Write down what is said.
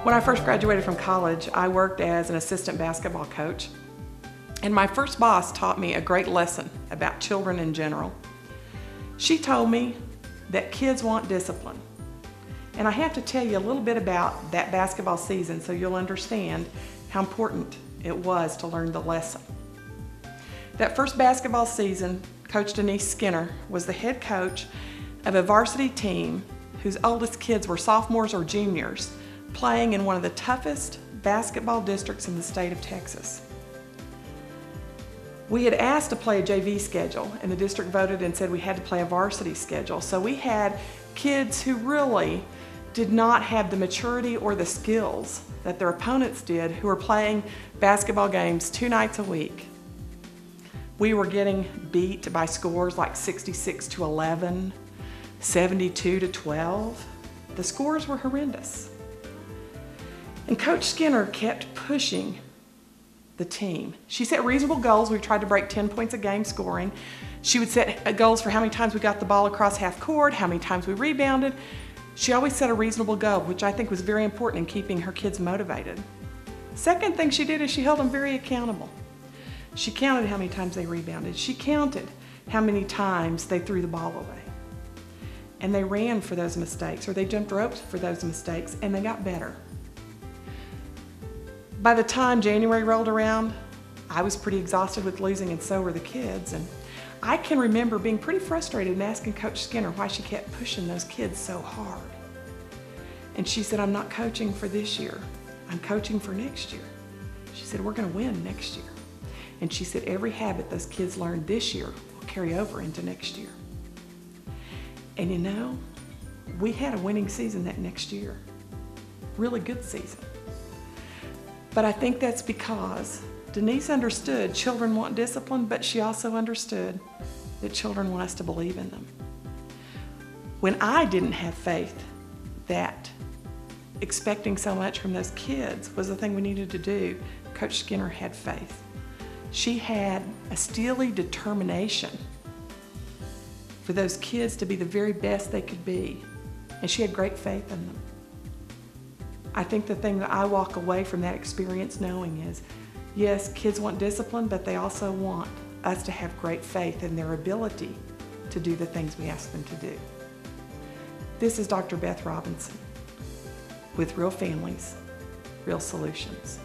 When I first graduated from college, I worked as an assistant basketball coach. And my first boss taught me a great lesson about children in general. She told me that kids want discipline. And I have to tell you a little bit about that basketball season so you'll understand how important it was to learn the lesson. That first basketball season, Coach Denise Skinner was the head coach of a varsity team whose oldest kids were sophomores or juniors, playing in one of the toughest basketball districts in the state of Texas. We had asked to play a JV schedule, and the district voted and said we had to play a varsity schedule. So we had kids who really did not have the maturity or the skills that their opponents did, who were playing basketball games 2 nights a week. We were getting beat by scores like 66-11, 72-12. The scores were horrendous. And Coach Skinner kept pushing the team. She set reasonable goals. We tried to break 10 points a game scoring. She would set goals for how many times we got the ball across half court, how many times we rebounded. She always set a reasonable goal, which I think was very important in keeping her kids motivated. Second thing she did is she held them very accountable. She counted how many times they rebounded. She counted how many times they threw the ball away. And they ran for those mistakes, or they jumped ropes for those mistakes, and they got better. By the time January rolled around, I was pretty exhausted with losing, and so were the kids. And I can remember being pretty frustrated and asking Coach Skinner why she kept pushing those kids so hard. And she said, "I'm not coaching for this year. I'm coaching for next year." She said, "We're going to win next year." And she said, "Every habit those kids learned this year will carry over into next year." And you know, we had a winning season that next year. Really good season. But I think that's because Denise understood children want discipline, but she also understood that children want us to believe in them. When I didn't have faith that expecting so much from those kids was the thing we needed to do, Coach Skinner had faith. She had a steely determination for those kids to be the very best they could be, and she had great faith in them. I think the thing that I walk away from that experience knowing is, yes, kids want discipline, but they also want us to have great faith in their ability to do the things we ask them to do. This is Dr. Beth Robinson with Real Families, Real Solutions.